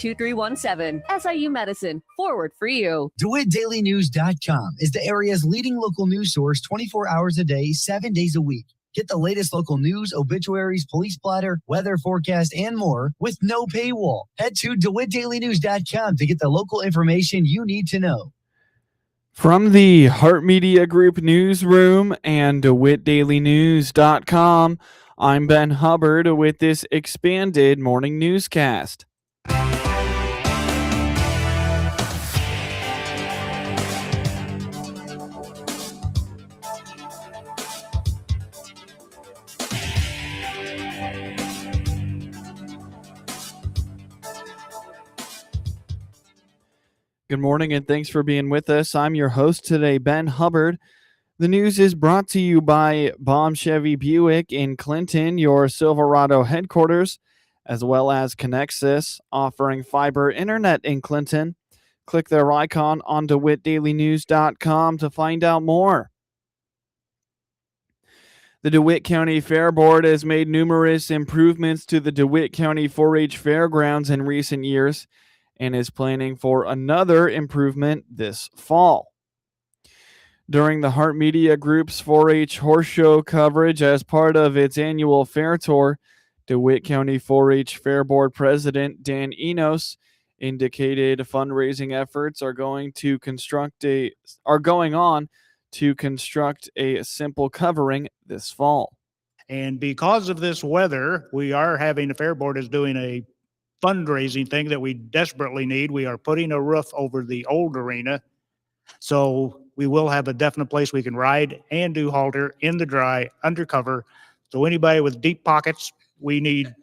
2317. SIU Medicine, forward for you. DeWittDailyNews.com is the area's leading local news source 24 hours a day, 7 days a week. Get the latest local news, obituaries, police splatter, weather forecast, and more with no paywall. Head to DeWittDailyNews.com to get the local information you need to know. From the Heart Media Group newsroom and DeWittDailyNews.com, I'm Ben Hubbard with this expanded morning newscast. Good morning and thanks for being with us. I'm your host today, Ben Hubbard. The news is brought to you by Baum Chevy Buick in Clinton, your Silverado headquarters, as well as Connexus, offering fiber internet in Clinton. Click their icon on DeWittDailyNews.com to find out more. The DeWitt County Fair Board has made numerous improvements to the DeWitt County 4-H Fairgrounds in recent years, and is planning for another improvement this fall. During the Heart Media Group's 4-H Horse Show coverage as part of its annual fair tour, DeWitt County 4-H Fair Board President Dan Enos indicated fundraising efforts are going on to construct a simple covering this fall. And because of this weather, we are having the Fair Board is doing a fundraising thing that we desperately need. We are putting a roof over the old arena, so we will have a definite place we can ride and do halter in the dry, undercover. So anybody with deep pockets, we need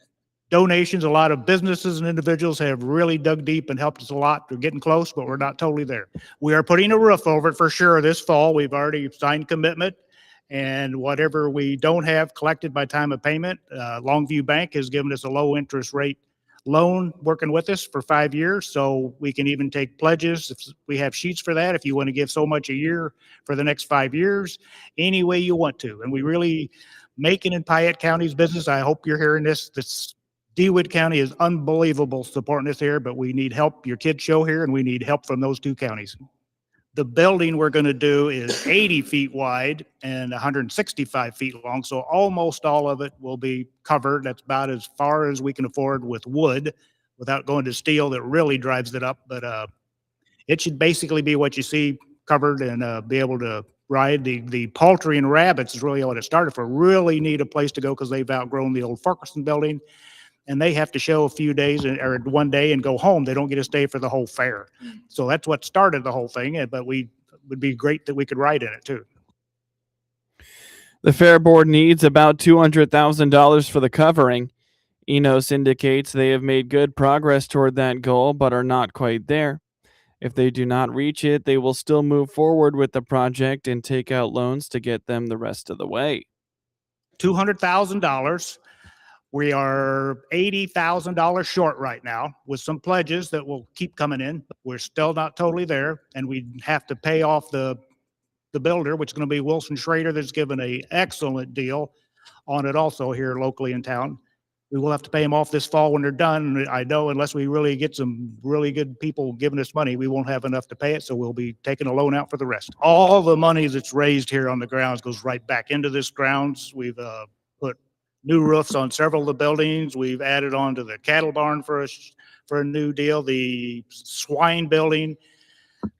donations. A lot of businesses and individuals have really dug deep and helped us a lot. We're getting close, but we're not totally there. We are putting a roof over it for sure this fall. We've already signed commitment, and whatever we don't have collected by time of payment, Longview Bank has given us a low interest rate loan working with us for 5 years, so we can even take pledges. If we have sheets for that, if you want to give so much a year for the next 5 years, any way you want to. And we really making in Piatt County's business. I hope you're hearing this. This DeWitt County is unbelievable supporting us here, but we need help. Your kids show here, and we need help from those two counties. The building we're going to do is 80 feet wide and 165 feet long, so almost all of it will be covered. That's about as far as we can afford with wood without going to steel that really drives it up. But it should basically be what you see covered and be able to ride. The poultry and rabbits is really what it started for. Really need a place to go because they've outgrown the old Ferguson building, and they have to show a few days or one day and go home. They don't get to stay for the whole fair. So that's what started the whole thing, but we would be great that we could ride in it too. The Fair Board needs about $200,000 for the covering. Enos indicates they have made good progress toward that goal, but are not quite there. If they do not reach it, they will still move forward with the project and take out loans to get them the rest of the way. $200,000. We are $80,000 short right now with some pledges that will keep coming in. We're still not totally there, and we have to pay off the builder, which is going to be Wilson Schrader. That's given an excellent deal on it also here locally in town. We will have to pay them off this fall when they're done. I know unless we really get some really good people giving us money, we won't have enough to pay it, so we'll be taking a loan out for the rest. All the money that's raised here on the grounds goes right back into this grounds. We've put new roofs on several of the buildings. We've added on to the cattle barn for a new deal. The swine building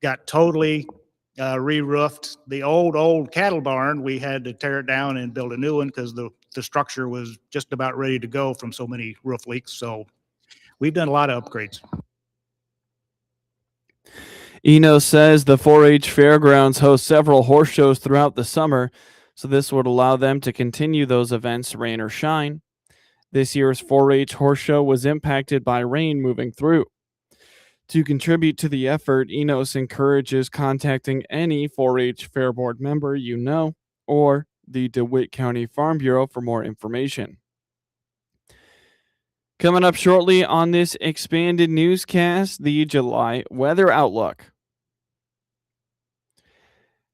got totally re-roofed. The old cattle barn, we had to tear it down and build a new one because the structure was just about ready to go from so many roof leaks. So we've done a lot of upgrades. Enos says the 4-H Fairgrounds host several horse shows throughout the summer, so this would allow them to continue those events rain or shine. This year's 4-H horse show was impacted by rain moving through. To contribute to the effort, Enos encourages contacting any 4-H Fair Board member you know or the DeWitt County Farm Bureau for more information. Coming up shortly on this expanded newscast, the July weather outlook.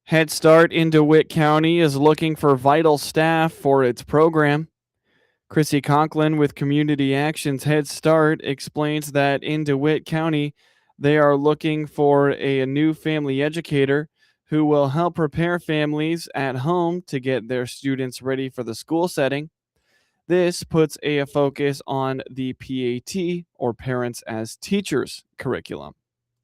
Head Start in DeWitt County is looking for vital staff for its program. Chrissy Conklin with Community Action's Head Start explains that in DeWitt County, they are looking for a new family educator who will help prepare families at home to get their students ready for the school setting. This puts a focus on the PAT, or Parents as Teachers curriculum.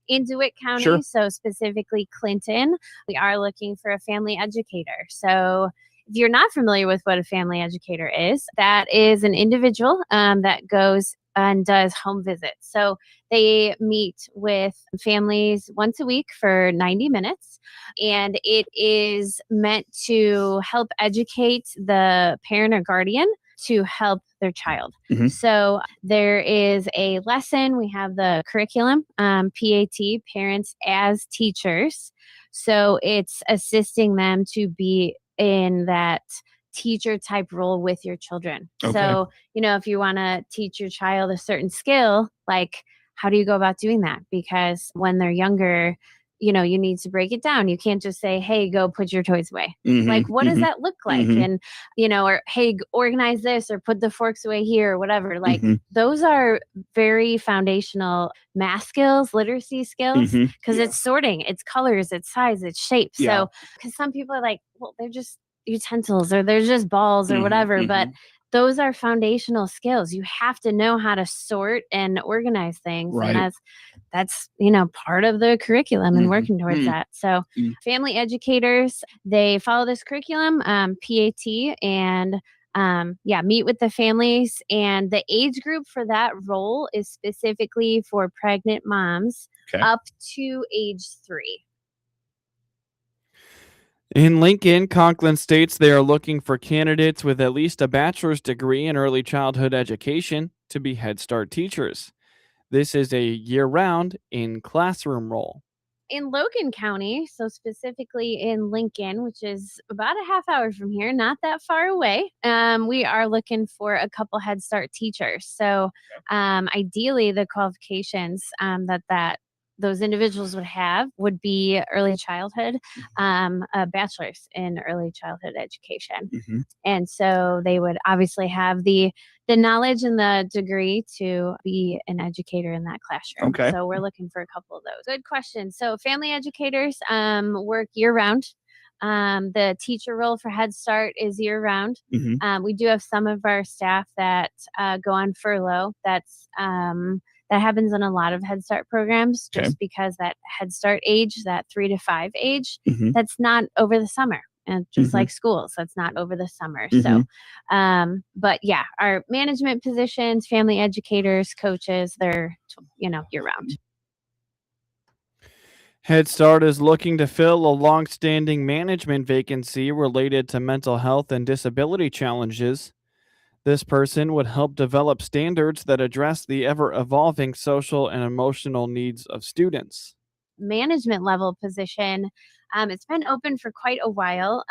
In DeWitt County, Sure. so specifically Clinton, we are looking for a family educator. So if you're not familiar with what a family educator is, that is an individual that goes and does home visits. So they meet with families once a week for 90 minutes, and it is meant to help educate the parent or guardian to help their child. So there is a lesson. We have the curriculum, PAT, Parents as Teachers. So it's assisting them to be in that teacher type role with your children. Okay. So, if you want to teach your child a certain skill, like how do you go about doing that? Because when they're younger, you need to break it down. You can't just say, hey, go put your toys away. Like, what does that look like? And, or hey, organize this or put the forks away here or whatever. Like, those are very foundational math skills, literacy skills, because it's sorting, it's colors, it's size, it's shape. Yeah. So, because some people are like, well, they're just utensils or they're just balls or whatever. But those are foundational skills. You have to know how to sort and organize things. Right. And that's part of the curriculum and working towards that. So family educators, they follow this curriculum, PAT, and meet with the families. And the age group for that role is specifically for pregnant moms up to age 3. In Lincoln, Conklin states they are looking for candidates with at least a bachelor's degree in early childhood education to be Head Start teachers. This is a year-round in-classroom role. In Logan County, so specifically in Lincoln, which is about a half hour from here, not that far away, we are looking for a couple Head Start teachers. So ideally, the qualifications that those individuals would be early childhood, a bachelor's in early childhood education. And so they would obviously have the knowledge and the degree to be an educator in that classroom. Okay. So we're looking for a couple of those. Good question. So family educators work year round. The teacher role for Head Start is year round. We do have some of our staff that go on furlough. That happens in a lot of Head Start programs just because that Head Start age, that 3 to 5 age, that's not over the summer. And just like schools, that's not over the summer. So, but yeah, our management positions, family educators, coaches, they're, year round. Head Start is looking to fill a long-standing management vacancy related to mental health and disability challenges. This person would help develop standards that address the ever-evolving social and emotional needs of students. Management level position, it's been open for quite a while.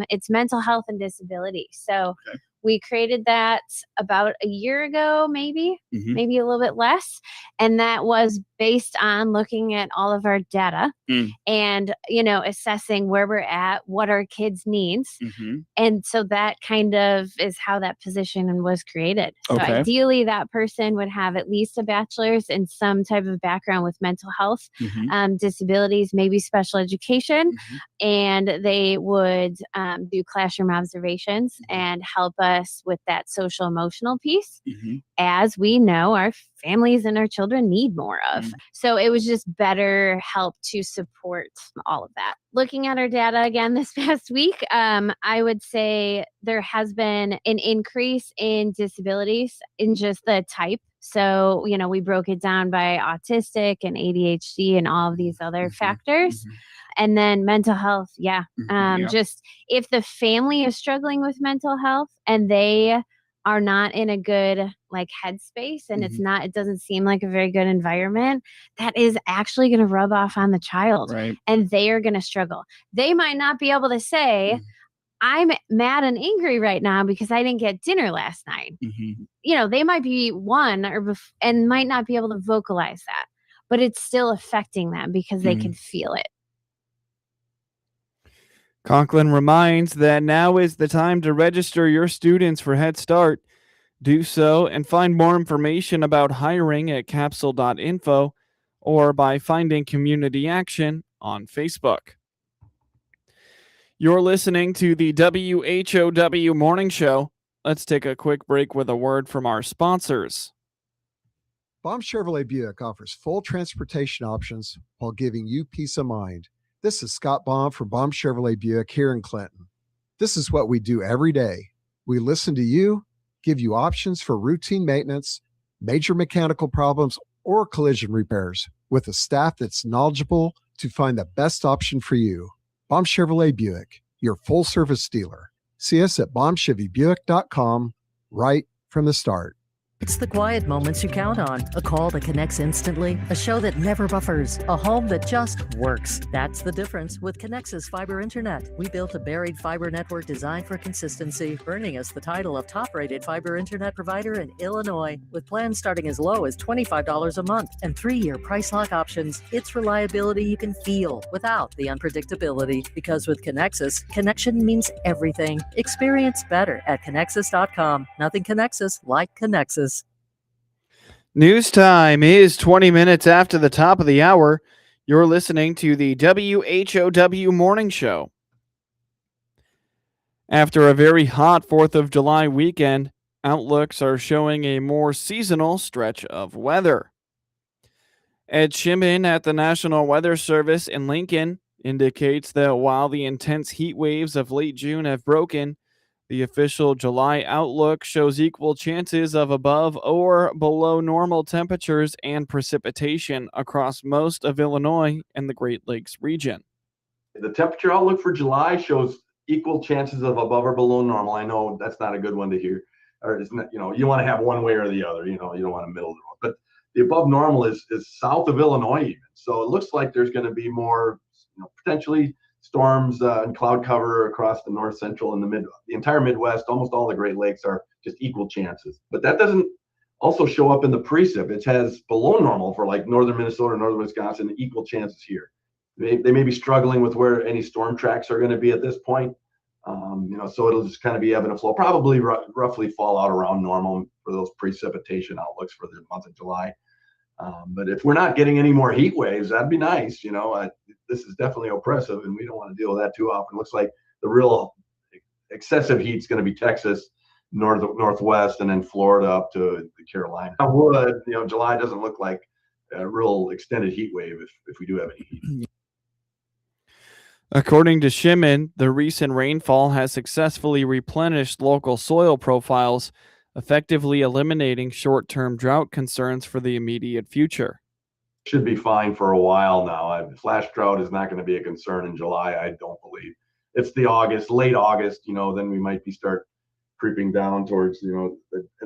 It's mental health and disability. So we created that about a year ago, maybe a little bit less. And that was based on looking at all of our data and, assessing where we're at, what our kids' needs. And so that kind of is how that position was created. So ideally, that person would have at least a bachelor's in some type of background with mental health, disabilities, maybe special education. And they would do classroom observations and help us with that social emotional piece. As we know, our families and our children need more of. So it was just better help to support all of that. Looking at our data again this past week, I would say there has been an increase in disabilities in just the type. So, we broke it down by autistic and ADHD and all of these other factors. And then mental health. Just if the family is struggling with mental health and they are not in a good headspace and it doesn't seem like a very good environment, that is actually going to rub off on the child. Right. And they are going to struggle. They might not be able to say, I'm mad and angry right now because I didn't get dinner last night. They might be one and might not be able to vocalize that, but it's still affecting them because they can feel it. Conklin reminds that now is the time to register your students for Head Start. Do so and find more information about hiring at capsule.info or by finding Community Action on Facebook. You're listening to the WHOW Morning Show. Let's take a quick break with a word from our sponsors. Baum Chevrolet Buick offers full transportation options while giving you peace of mind. This is Scott Baum from Baum Chevrolet Buick here in Clinton. This is what we do every day. We listen to you, give you options for routine maintenance, major mechanical problems, or collision repairs with a staff that's knowledgeable to find the best option for you. Baum Chevrolet Buick, your full service dealer. See us at baumchevybuick.com right from the start. It's the quiet moments you count on. A call that connects instantly, a show that never buffers, a home that just works. That's the difference with Connexus Fiber Internet. We built a buried fiber network designed for consistency, earning us the title of top-rated fiber internet provider in Illinois. With plans starting as low as $25 a month and 3-year price lock options, it's reliability you can feel without the unpredictability. Because with Connexus, connection means everything. Experience better at Connexus.com. Nothing Connexus like Connexus. News time is 20 minutes after the top of the hour. You're listening to the WHOW Morning Show. After a very hot 4th of July weekend, outlooks are showing a more seasonal stretch of weather. Ed Shimon at the National Weather Service in Lincoln indicates that while the intense heat waves of late June have broken, the official July outlook shows equal chances of above or below normal temperatures and precipitation across most of Illinois and the Great Lakes region. The temperature outlook for July shows equal chances of above or below normal. I know that's not a good one to hear, or it's not, you want to have one way or the other, you don't want a middle of the road. But the above normal is south of Illinois even. So it looks like there's going to be more, potentially storms and cloud cover across the north central and the entire Midwest. Almost all the Great Lakes are just equal chances. But that doesn't also show up in the precip. It has below normal for like northern Minnesota, northern Wisconsin, equal chances here. They may be struggling with where any storm tracks are going to be at this point. So it'll just kind of be ebb and flow, probably roughly fall out around normal for those precipitation outlooks for the month of July. But if we're not getting any more heat waves, that'd be nice. This is definitely oppressive, and we don't want to deal with that too often. It looks like the real excessive heat is going to be Texas, northwest, and then Florida up to the Carolinas. July doesn't look like a real extended heat wave if we do have any heat. According to Shimon, the recent rainfall has successfully replenished local soil profiles, effectively eliminating short-term drought concerns for the immediate future. Should be fine for a while now. Flash drought is not going to be a concern in July, I don't believe. It's the late August, then we might start creeping down towards, an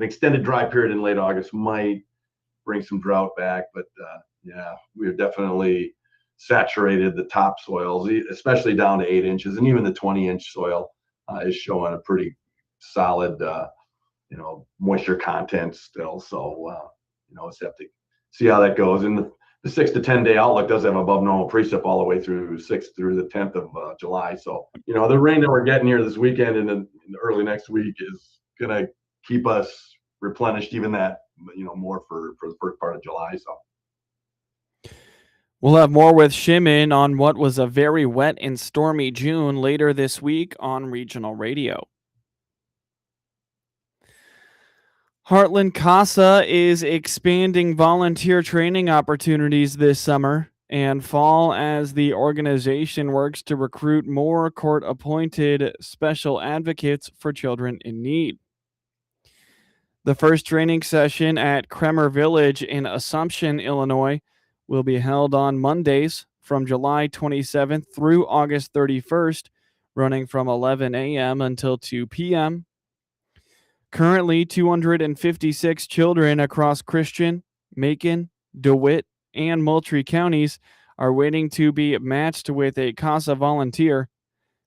extended dry period in late August might bring some drought back. But we've definitely saturated the topsoils, especially down to 8 inches, and even the 20-inch soil is showing a pretty solid moisture content still. So, let's have to see how that goes. And the 6 to 10 day outlook does have above normal precip all the way through 6th through the 10th of July. So, the rain that we're getting here this weekend and in early next week is going to keep us replenished, even that, more for the first part of July. So we'll have more with Shimon on what was a very wet and stormy June later this week on regional radio. Heartland CASA is expanding volunteer training opportunities this summer and fall as the organization works to recruit more court-appointed special advocates for children in need. The first training session at Kremer Village in Assumption, Illinois, will be held on Mondays from July 27th through August 31st, running from 11 a.m. until 2 p.m. Currently, 256 children across Christian, Macon, DeWitt, and Moultrie counties are waiting to be matched with a CASA volunteer.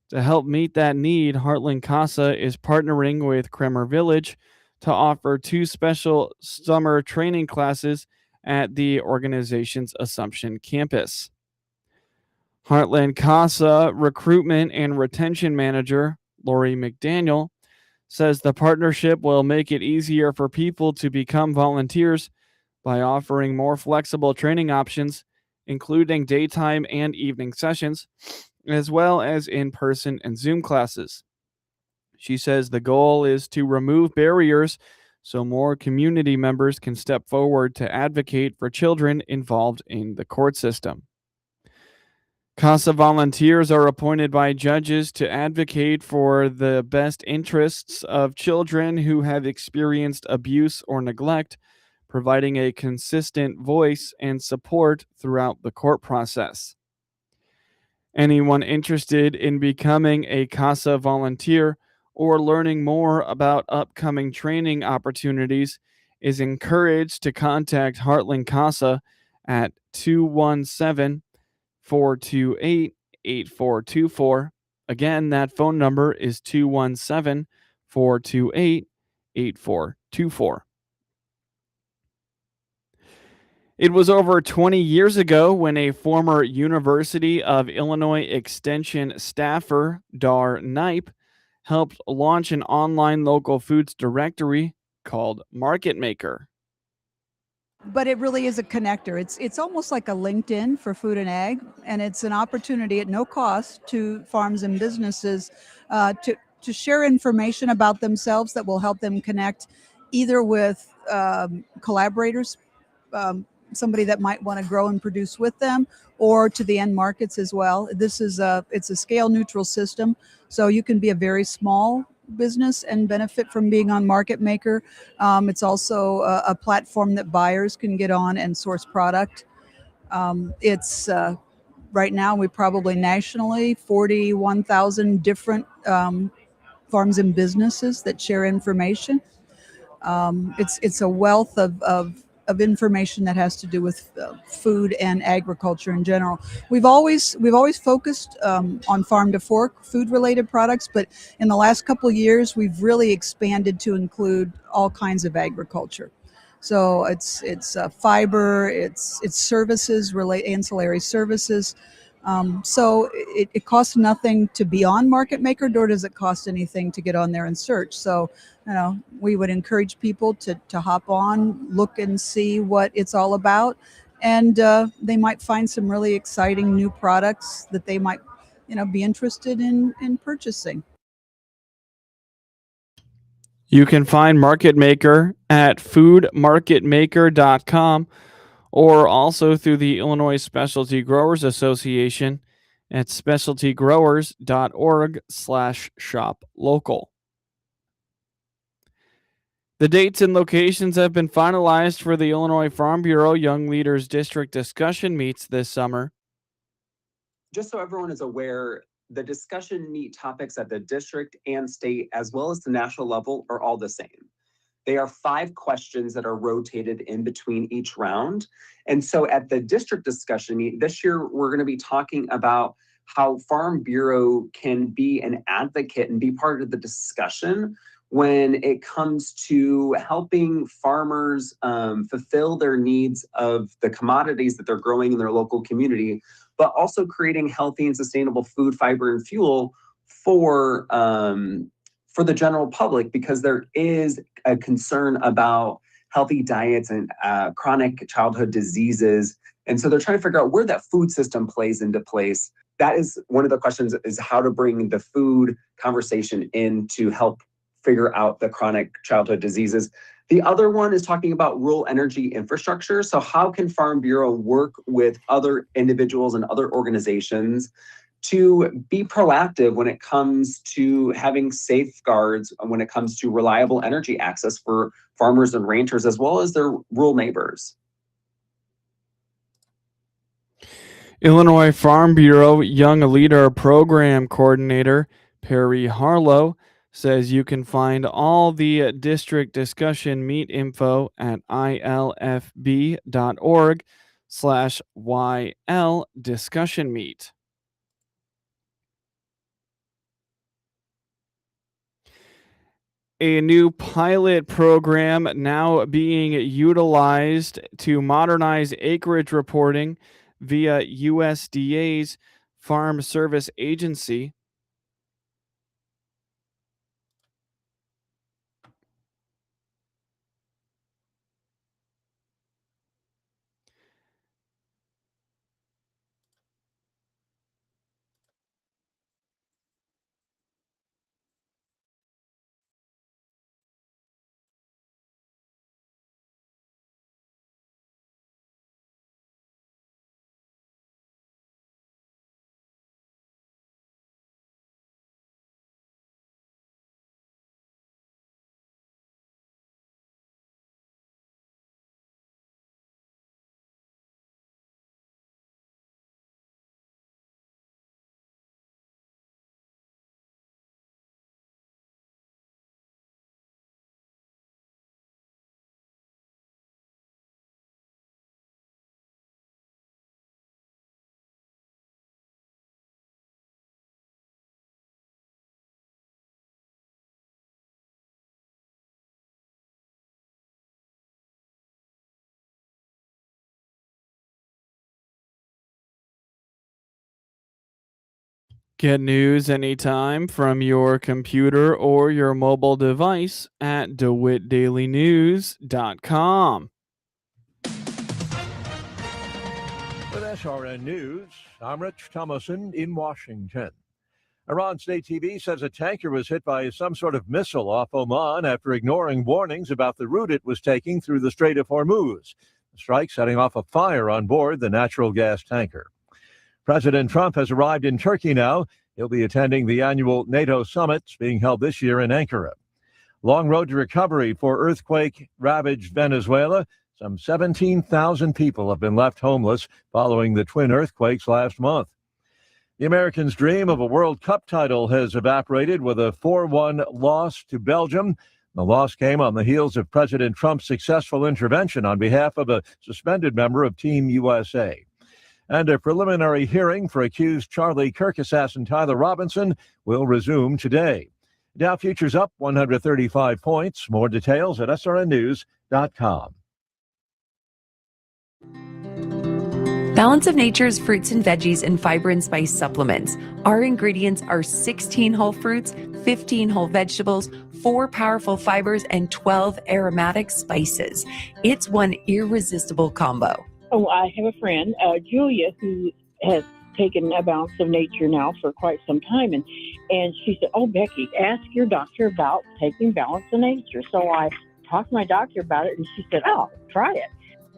To help meet that need, Heartland CASA is partnering with Kremer Village to offer 2 special summer training classes at the organization's Assumption campus. Heartland CASA Recruitment and Retention Manager Lori McDaniel says the partnership will make it easier for people to become volunteers by offering more flexible training options, including daytime and evening sessions, as well as in-person and Zoom classes. She says the goal is to remove barriers so more community members can step forward to advocate for children involved in the court system. CASA volunteers are appointed by judges to advocate for the best interests of children who have experienced abuse or neglect, providing a consistent voice and support throughout the court process. Anyone interested in becoming a CASA volunteer or learning more about upcoming training opportunities is encouraged to contact Heartland CASA at 217-428-8424. Again, that phone number is 217-428-8424. It was over 20 years ago when a former University of Illinois Extension staffer, Dar Knipe, helped launch an online local foods directory called Market Maker. But it really is a connector. It's almost like a LinkedIn for food and ag, and it's an opportunity at no cost to farms and businesses to share information about themselves that will help them connect either with collaborators, somebody that might want to grow and produce with them, or to the end markets as well. It's a scale neutral system, so you can be a very small business and benefit from being on Market Maker. It's also a platform that buyers can get on and source product. It's right now we probably nationally 41,000 different farms and businesses that share information. It's a wealth of information that has to do with food and agriculture in general. We've always focused on farm to fork food related products, but in the last couple of years we've really expanded to include all kinds of agriculture. So it's fiber, it's services, ancillary services. So it costs nothing to be on Market Maker, nor does it cost anything to get on there and search. So, we would encourage people to hop on, look and see what it's all about. And they might find some really exciting new products that they might, be interested in purchasing. You can find Market Maker at foodmarketmaker.com or also through the Illinois Specialty Growers Association at specialtygrowers.org/shop local. The dates and locations have been finalized for the Illinois Farm Bureau Young Leaders District discussion meets this summer. Just so everyone is aware, the discussion meet topics at the district and state, as well as the national level, are all the same. They are 5 questions that are rotated in between each round. And so at the district discussion meet this year, we're going to be talking about how Farm Bureau can be an advocate and be part of the discussion when it comes to helping farmers fulfill their needs of the commodities that they're growing in their local community, but also creating healthy and sustainable food, fiber, and fuel for the general public, because there is a concern about healthy diets and chronic childhood diseases. And so they're trying to figure out where that food system plays into place. That is one of the questions, is how to bring the food conversation in to help figure out the chronic childhood diseases. The other one is talking about rural energy infrastructure. So how can Farm Bureau work with other individuals and other organizations to be proactive when it comes to having safeguards, when it comes to reliable energy access for farmers and ranchers, as well as their rural neighbors? Illinois Farm Bureau Young Leader Program Coordinator Perry Harlow says you can find all the district discussion meet info at ilfb.org/YL discussion meet. A new pilot program now being utilized to modernize acreage reporting via USDA's Farm Service Agency. Get news anytime from your computer or your mobile device at DeWittDailyNews.com. With SRN News, I'm Rich Thomason in Washington. Iran State TV says a tanker was hit by some sort of missile off Oman after ignoring warnings about the route it was taking through the Strait of Hormuz. The strike setting off a fire on board the natural gas tanker. President Trump has arrived in Turkey now. He'll be attending the annual NATO summit being held this year in Ankara. Long road to recovery for earthquake-ravaged Venezuela. Some 17,000 people have been left homeless following the twin earthquakes last month. The Americans' dream of a World Cup title has evaporated with a 4-1 loss to Belgium. The loss came on the heels of President Trump's successful intervention on behalf of a suspended member of Team USA. And a preliminary hearing for accused Charlie Kirk assassin Tyler Robinson will resume today. Dow futures up 135 points. More details at srnnews.com. Balance of Nature's fruits and veggies and fiber and spice supplements. Our ingredients are 16 whole fruits, 15 whole vegetables, 4 powerful fibers, and 12 aromatic spices. It's one irresistible combo. Oh, I have a friend, Julia, who has taken a Balance of Nature now for quite some time. And she said, oh, Becky, ask your doctor about taking Balance of Nature. So I talked to my doctor about it, and she said, oh, try it.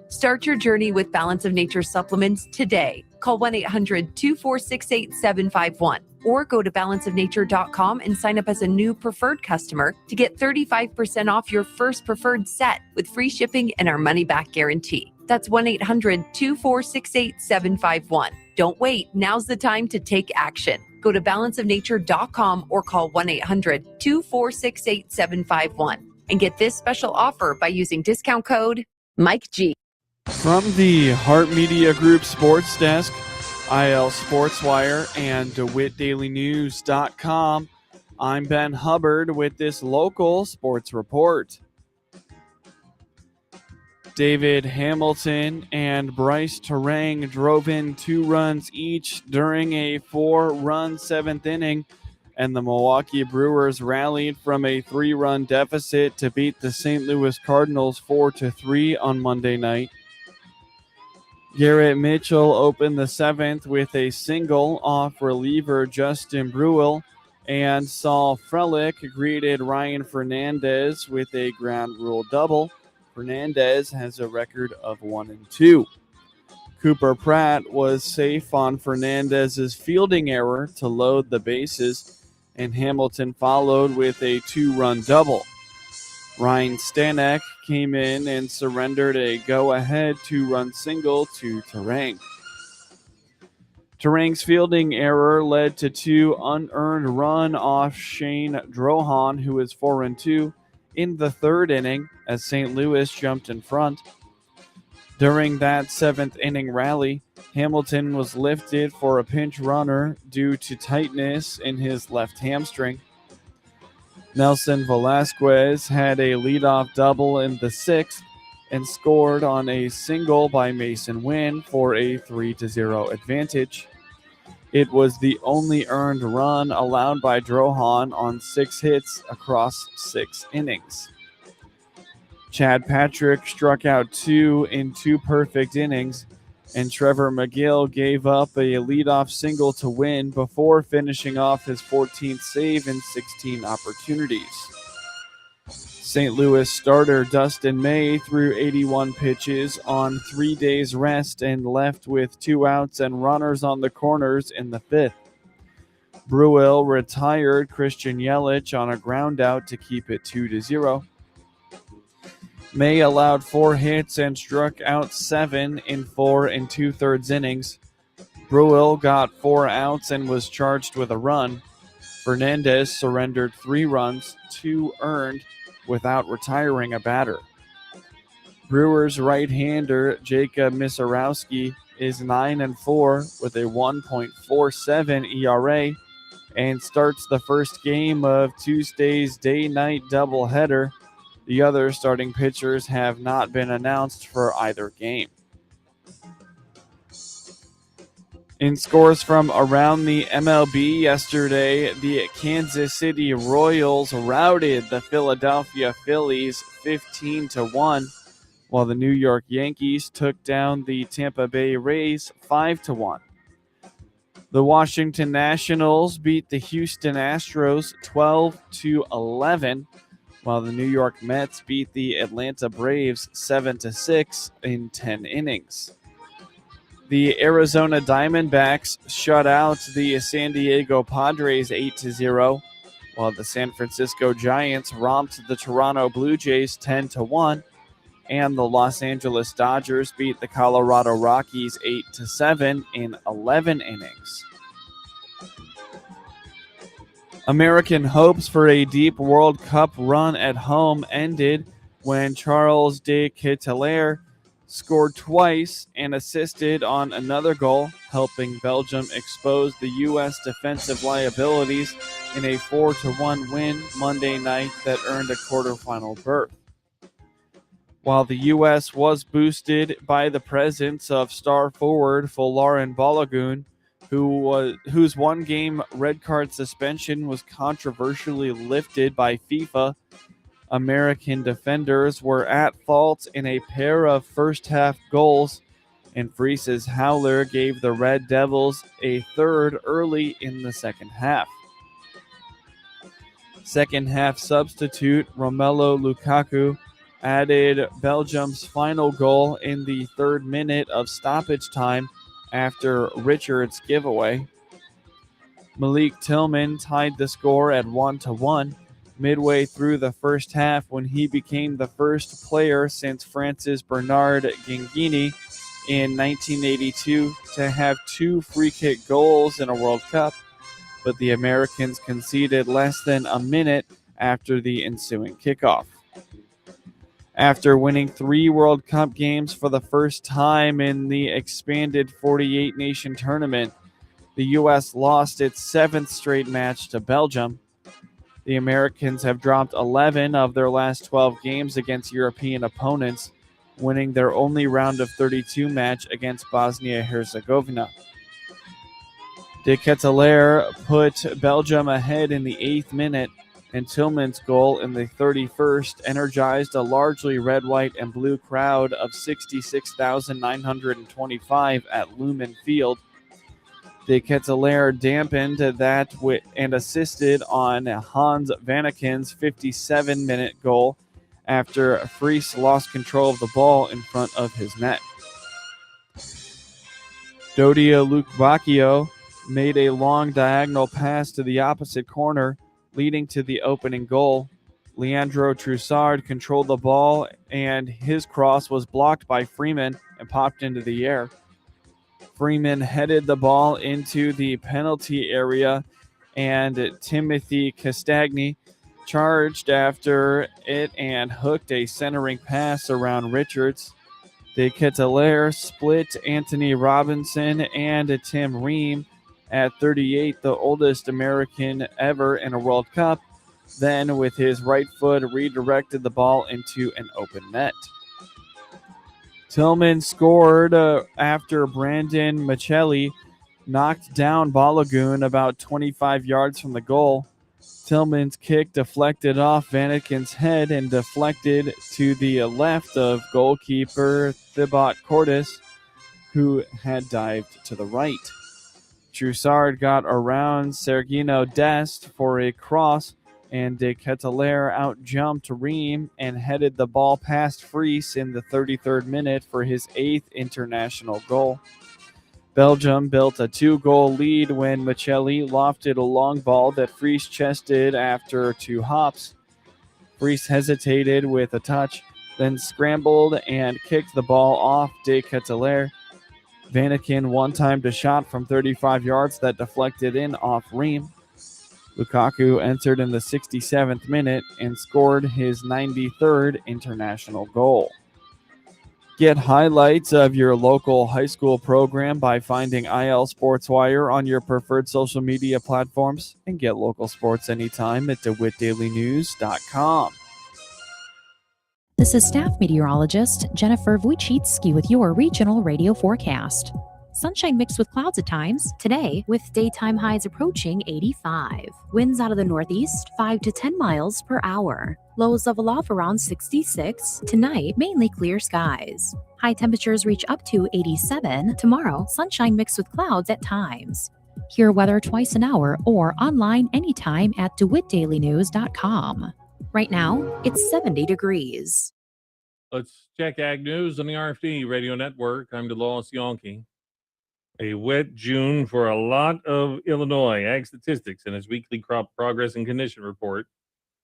Start your journey with Balance of Nature supplements today. Call 1-800-246-8751 or go to balanceofnature.com and sign up as a new preferred customer to get 35% off your first preferred set with free shipping and our money-back guarantee. That's 1-800-246-8751. Don't wait. Now's the time to take action. Go to balanceofnature.com or call 1-800-246-8751 and get this special offer by using discount code Mike G. From the Hart Media Group Sports Desk, IL Sportswire, and DeWittDailyNews.com, I'm Ben Hubbard with this local sports report. David Hamilton and Bryce Terang drove in 2 runs each during a 4-run 7th inning, and the Milwaukee Brewers rallied from a 3-run deficit to beat the St. Louis Cardinals 4-3 on Monday night. Garrett Mitchell opened the 7th with a single off reliever Justin Brewell, and Saul Frelick greeted Ryan Fernandez with a ground rule double. Fernandez has a record of 1-2. Cooper Pratt was safe on Fernandez's fielding error to load the bases, and Hamilton followed with a 2-run double. Ryan Stanek came in and surrendered a go-ahead 2-run single to Terang. Terang's fielding error led to 2 unearned run off Shane Drohan, who is 4-2, in the 3rd inning as St. Louis jumped in front. During that 7th inning rally, Hamilton was lifted for a pinch runner due to tightness in his left hamstring. Nelson Velasquez had a leadoff double in the 6th and scored on a single by Mason Wynn for a 3-0 advantage. It was the only earned run allowed by Drohan on 6 hits across 6 innings. Chad Patrick struck out 2 in 2 perfect innings, and Trevor McGill gave up a leadoff single to win before finishing off his 14th save in 16 opportunities. St. Louis starter Dustin May threw 81 pitches on 3 days rest and left with 2 outs and runners on the corners in the 5th. Brewell retired Christian Yelich on a ground out to keep it 2-0. May allowed 4 hits and struck out 7 in 4 2/3 innings. Brewell got 4 outs and was charged with a run. Fernandez surrendered 3 runs, 2 earned, without retiring a batter. Brewers right-hander Jacob Misarowski is 9-4 with a 1.47 ERA and starts the first game of Tuesday's day-night doubleheader. The other starting pitchers have not been announced for either game. In scores from around the MLB yesterday, the Kansas City Royals routed the Philadelphia Phillies 15-1, while the New York Yankees took down the Tampa Bay Rays 5-1. The Washington Nationals beat the Houston Astros 12-11, while the New York Mets beat the Atlanta Braves 7-6 in 10 innings. The Arizona Diamondbacks shut out the San Diego Padres 8-0, while the San Francisco Giants romped the Toronto Blue Jays 10-1, and the Los Angeles Dodgers beat the Colorado Rockies 8-7 in 11 innings. American hopes for a deep World Cup run at home ended when Charles de Ketelaere scored twice and assisted on another goal, helping Belgium expose the U.S. defensive liabilities in a 4-1 win Monday night that earned a quarterfinal berth. While the U.S. was boosted by the presence of star forward Folarin Balogun, whose one-game red card suspension was controversially lifted by FIFA, American defenders were at fault in a pair of first-half goals, and Fries's howler gave the Red Devils a third early in the second half. Second-half substitute Romelu Lukaku added Belgium's final goal in the 3rd minute of stoppage time after Richards' giveaway. Malik Tillman tied the score at 1-1 midway through the first half when he became the first player since France's Bernard Guinguini in 1982 to have 2 free-kick goals in a World Cup, but the Americans conceded less than a minute after the ensuing kickoff. After winning 3 World Cup games for the first time in the expanded 48-nation tournament, the U.S. lost its 7th straight match to Belgium. The Americans have dropped 11 of their last 12 games against European opponents, winning their only round of 32 match against Bosnia-Herzegovina. De Ketelaere put Belgium ahead in the 8th minute, and Tillman's goal in the 31st energized a largely red, white, and blue crowd of 66,925 at Lumen Field. De Ketelaere dampened that and assisted on Hans Vanneken's 57-minute goal after Fries lost control of the ball in front of his net. Dodia Lukebakio made a long diagonal pass to the opposite corner, leading to the opening goal. Leandro Trossard controlled the ball, and his cross was blocked by Freeman and popped into the air. Freeman headed the ball into the penalty area, and Timothy Castagni charged after it and hooked a centering pass around Richards. De Ketelaere split Anthony Robinson and Tim Ream at 38, the oldest American ever in a World Cup, then with his right foot redirected the ball into an open net. Tillman scored after Brandon Michelli knocked down Balogun about 25 yards from the goal. Tillman's kick deflected off Vanneken's head and deflected to the left of goalkeeper Thibaut Courtis, who had dived to the right. Trossard got around Sergino Dest for a cross, and De Ketelaere out-jumped Ream and headed the ball past Fries in the 33rd minute for his 8th international goal. Belgium built a 2-goal lead when Michelli lofted a long ball that Fries chested after 2 hops. Fries hesitated with a touch, then scrambled and kicked the ball off De Ketelaere. Vanneken one-timed a shot from 35 yards that deflected in off Ream. Lukaku entered in the 67th minute and scored his 93rd international goal. Get highlights of your local high school program by finding IL Sports Wire on your preferred social media platforms, and get local sports anytime at DeWittDailyNews.com. This is staff meteorologist Jennifer Wojcicki with your regional radio forecast. Sunshine mixed with clouds at times. Today, with daytime highs approaching 85. Winds out of the northeast, 5 to 10 miles per hour. Lows level off around 66. Tonight, mainly clear skies. High temperatures reach up to 87. Tomorrow, sunshine mixed with clouds at times. Hear weather twice an hour or online anytime at DeWittDailyNews.com. Right now, it's 70 degrees. Let's check Ag News on the RFD Radio Network. I'm DeLawrence Yonke. A wet June for a lot of Illinois. Ag Statistics in its weekly crop progress and condition report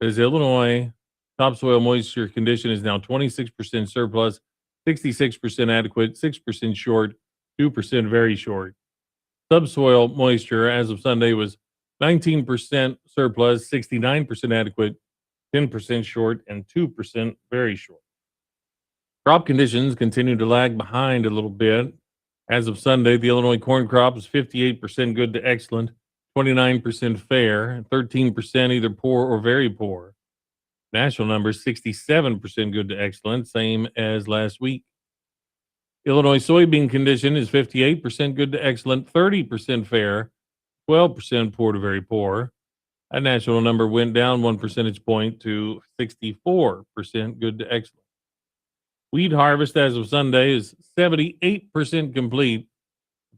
says Illinois topsoil moisture condition is now 26% surplus, 66% adequate, 6% short, 2% very short. Subsoil moisture as of Sunday was 19% surplus, 69% adequate, 10% short, and 2% very short. Crop conditions continue to lag behind a little bit. As of Sunday, the Illinois corn crop was 58% good to excellent, 29% fair, 13% either poor or very poor. National numbers 67% good to excellent, same as last week. Illinois soybean condition is 58% good to excellent, 30% fair, 12% poor to very poor. That national number went down 1 percentage point to 64% good to excellent. Wheat harvest as of Sunday is 78% complete.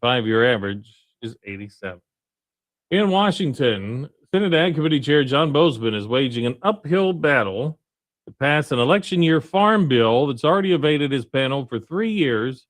5-year average is 87. In Washington, Senate Ag Committee Chair John Bozeman is waging an uphill battle to pass an election year farm bill that's already evaded his panel for 3 years,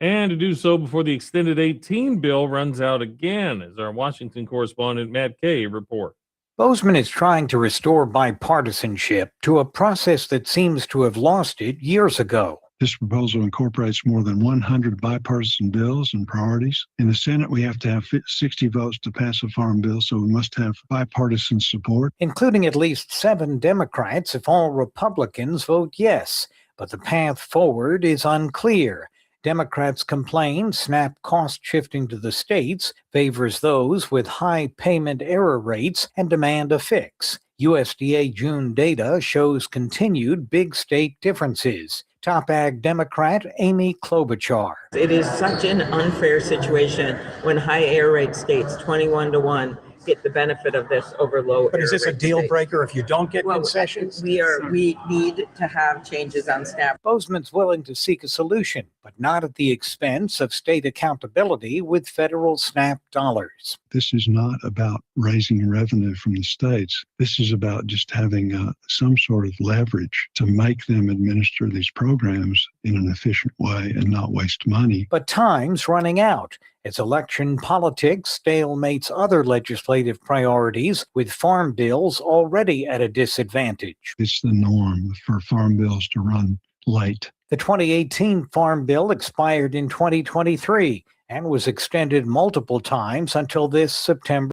and to do so before the extended 18 bill runs out again, as our Washington correspondent Matt Kay reports. Bozeman is trying to restore bipartisanship to a process that seems to have lost it years ago. This proposal incorporates more than 100 bipartisan bills and priorities. In the Senate, we have to have 60 votes to pass a farm bill, so we must have bipartisan support. Including at least 7 Democrats if all Republicans vote yes. But the path forward is unclear. Democrats complain SNAP cost shifting to the states favors those with high payment error rates and demand a fix. USDA June data shows continued big state differences. Top Ag Democrat Amy Klobuchar. It is such an unfair situation when high error rate states 21-1 get the benefit of this over low. But is this a deal breaker if you don't get concessions? We need to have changes on SNAP. Bozeman's willing to seek a solution, but not at the expense of state accountability with federal SNAP dollars. This is not about raising revenue from the states. This is about just having some sort of leverage to make them administer these programs in an efficient way and not waste money. But time's running out as election politics stalemates other legislative priorities with farm bills already at a disadvantage. It's the norm for farm bills to run late. The 2018 Farm Bill expired in 2023 and was extended multiple times until this September.